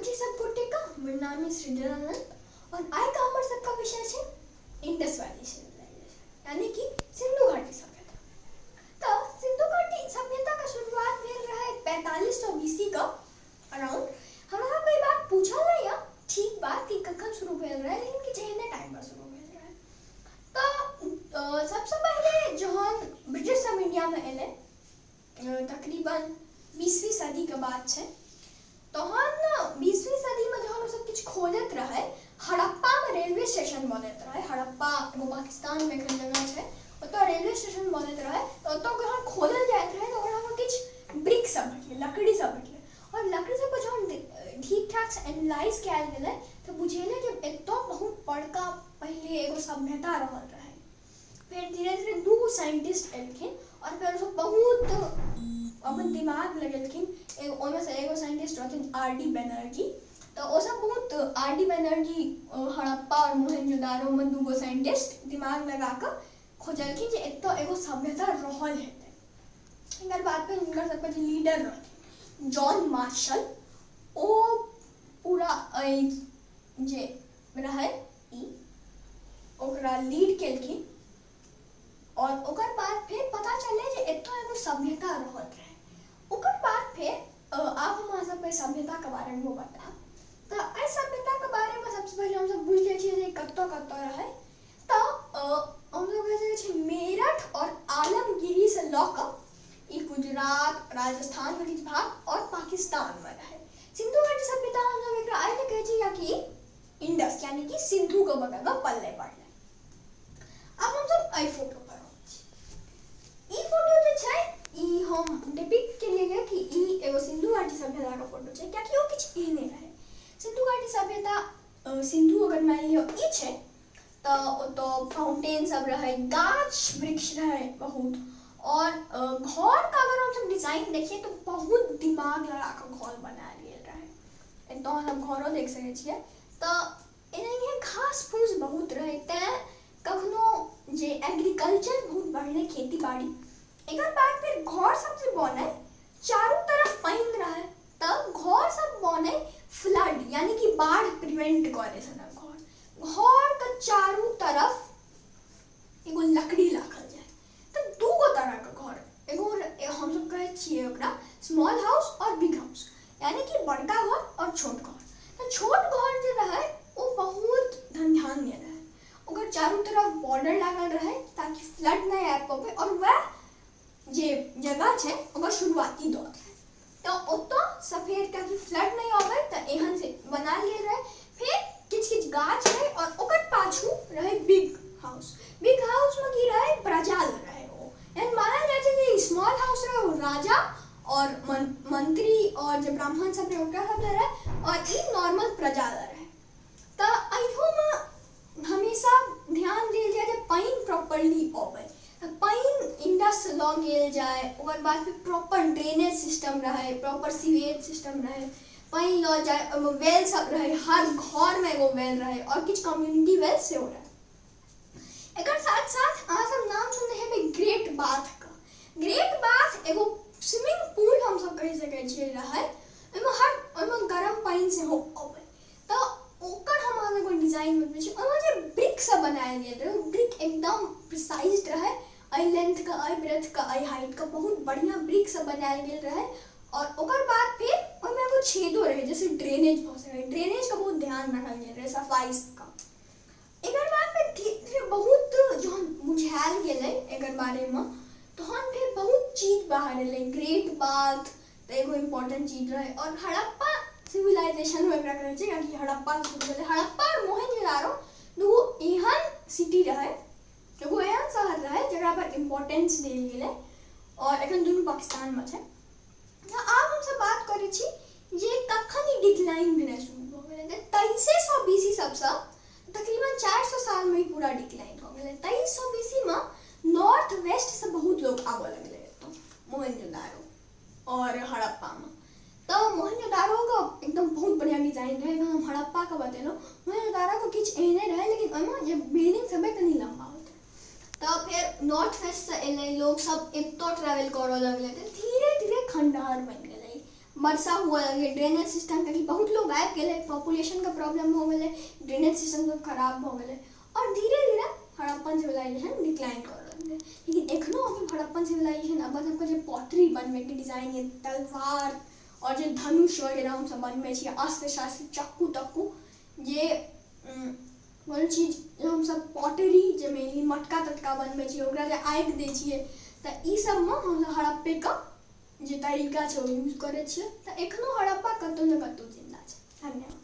छी सब गोटे का हमर नाम है सृजनानंद और आइ का हमर सबका विषय है इंडस वैली सिविलाइजेशन यानी कि सिंधु घाटी सभ्यता। तो सिंधु घाटी सभ्यता का शुरुआत भेल रहे 4500 बीसी का अराउंड। हमरा कोई बात पूछल नहीं है ठीक बात कि कखन शुरू भेल रहे, लेकिन कि जेहने टाइम पर शुरू भेल रहे। तो सबसे पहले जहन ब्रिटिश सब इंडिया में एले तकरीबन 20वीं सदी के बाद है, तहन 20वीं सदी में जहन सब कुछ खोजत रहे, हड़प्पा में रेलवे स्टेशन बनत रहे। हड़प्पा एगो पाकिस्तान में एक जगह है, ओतो रेलवे स्टेशन बनत रहे। तो ओतो जहन खोजल जात रहे तो ओकरा में कुछ ब्रिक सब भेटले, लकड़ी सब भेटले, और लकड़ी सब जहन ठीक ठाक से एनालाइज कैल गेले तो बुझेले जे एतो बहुत बड़का पहले एगो सभ्यता रहल रहे। फिर धीरे धीरे दू साइंटिस्ट एलखिन और फिर सब बहुत अपन दिमाग लगेलखिन। ओहिमे से एगो साइंटिस्ट रहथिन आर.डी. बनर्जी। तो वो सब बहुत आर.डी. बनर्जी हड़प्पा और मोहनजोदारो में दूगो साइंटिस्ट दिमाग लगा कर खोजलखिन जे एतो एगो सभ्यता रहल हेतै। इनकर बात पे इनकर सबका जो लीडर रहथिन जॉन मार्शल, ओ पूरा जे रहे ओकरा लीड केलखिन। और ओकर बाद फिर पता चले जे एतो एगो सभ्यता रहल रहे। ओकर बाद फिर अब हम सब सभ्यता के बारे में बता। तो आई सभ्यता के बारे में सबसे पहले हम सब बुझ ले छिए जे कत्तो कत्तो रहे। तो हम लोग कहै छै मेरठ और आलमगिरी से लक ई गुजरात राजस्थान के किछ भाग और पाकिस्तान में रहे। सिंधु घाटी सभ्यता हम सब एकरा आइ कहै छै या कि इंडस यानी कि सिंधु के बगल में पल्ले पड़ले। अब हम सब आई फोटो पर ई फोटो जे छै ई हम डिपिक्ट के लिए कि ई एगो सिंधु घाटी सभ्यता का फोटो छै, कियाकि ओ किछ एहने रहे। सिंधु घाटी सभ्यता सिंधु अगर मान लियो ई छै तो ओतो फाउंटेन सब रहे, गाछ वृक्ष रहे बहुत, और घर का अगर हम सब डिजाइन देखिए तो बहुत दिमाग लगा के घर बनायल गेल रहे। तो हम घरो देख सके छिए। तो एनाहिए घास फूस बहुत रहे, ते कखनो जे एग्रीकल्चर बहुत बढ़ले, खेती बाड़ी। एकर बाद फिर घर सब जे बने चारों तरफ पानी रहे, तब घर सब बने फ्लड यानी कि बाढ़ प्रिवेंट करे से घर के चारों तरफ एगो लकड़ी राखल जाए। तो दूगो तरह के घर, एगो हम सब कहे छिए ओकरा स्मॉल हाउस और बिग हाउस, यानी कि बड़का घर और छोट घर। तो छोट घर जे रहे वो बहुत ध्यान दिए रहे, ओकर चारों तरफ बॉर्डर लागल रहे ताकि फ्लड नहीं आ पावे, और वह जे जगह छै ओकर शुरुआती दौर है। तो ओतो सफेद का कि फ्लड नहीं आवे तो एहन से बनाल गेल रहे। फिर किछ गाछ रहे और ओकर पाछू रहे बिग हाउस। बिग हाउस में की रहे प्रजाल रहे। वो एहन मानल जाय छै कि स्मॉल हाउस रहे वो राजा और मंत्री और जे ब्राह्मण सब रहे ओकरा सब रहे, और ई नॉर्मल प्रजा रहे। तो अइहो में हमेशा ध्यान देल जाय जे पानी प्रॉपर्ली आवे, पानी इंडस लॉ गेल जाए, और बाद फिर प्रॉपर ड्रेनेज सिस्टम रहे, प्रॉपर सीवेज सिस्टम रहे, पानी लॉ जाए, वेल सब रहे, हर घर में एगो वेल रहे और कुछ कम्युनिटी वेल से हो रहे। एकर साथ साथ अहाँ सब नाम सुनने हेबे ग्रेट बाथ का। ग्रेट बाथ एगो स्विमिंग पूल हम सब कह सके छिए रहे, ओइमे गरम पानी से हो आवे। तो ओकर हम अहाँ एगो डिजाइन बनबै छी, ओइमे जे ब्रिक सब बनायल गेल रहे, ब्रिक एकदम प्रिसाइज रहे, आई लेंथ का आई ब्रेथ का आई हाइट का बहुत बढ़िया ब्रिक सब बनायल गेल रहे। और ओकर बाद फिर ओइमे एगो छेदो रहे जैसे ड्रेनेज भ सके, ड्रेनेज का बहुत ध्यान रखल गेल रहे, सफाई का। एकर बाद फिर बहुत जहन बुझायल गेलै एकर बारे में, तहन फिर बहुत चीज बाहर एलै। ग्रेट बाथ तो एगो इम्पोर्टेंट चीज रहे, और हड़प्पा सिविलाइजेशन में एकरा कहै छै कि हड़प्पा से शुरू भेलै। हड़प्पा और मोहनजोदारो दूगो एहन सिटी रहे, एगो एहन शहर रहे जकरा पर इम्पोर्टेंस देल गेलै, और एखन दुनू पाकिस्तान में छै। तो आब हम सब बात करै छी जे कखन ई डिक्लाइन भेनाइ शुरू भ गेलै। 2300 बीसी सबसँ तकरीबन 400 साल में ही पूरा डिक्लाइन हो गेलै। 2300 बीसी में नॉर्थ वेस्ट से बहुत लोग आबऽ लगले तो मोहनजोदारो और हड़प्पा में। तो मोहनजोदारो का एकदम बहुत बढ़िया डिजाइन रहे। हम हड़प्पा का बतेलहुँ, मोहनजोदारो को किछ एहने रहे, लेकिन ओइमे जे बिल्डिंग सब है कनी लंबा होते। तो फिर नॉर्थ वेस्ट से एलै लोग सब एतो ट्रैवल करऽ लगले, तो धीरे धीरे खंडहर बन गेलै। वर्षा हुआ लगे, ड्रेनेज सिस्टम के बहुत लोग आबि गेलै, पॉपुलेशन का प्रॉब्लम हो गेलै, ड्रेनेज सिस्टम सब खराब भऽ गेलै और धीरे धीरे हड़प्पन सिविलाइजेशन डिक्लाइन कर रहल है। लेकिन एखनो अभी हड़प्पन सिविलाइजेशन अपन सबके जे पॉटरी बनबै के डिजाइन है, तलवार और जे धनुष वगैरह हम सब बनबै छियै, अस्त्र शस्त्र चक्कू तक्कू, जे कोनो चीज हम सब पॉटरी जे मेनली मटका तटका बनबै छियै, ओकरा जे आगि दै छियै, तऽ ई सबमे हम हड़प्पे का जे तरीका छै ओ यूज करै छियै। तऽ एखनो हड़प्पा कतौ ने कतौ जिंदा छै। धन्यवाद।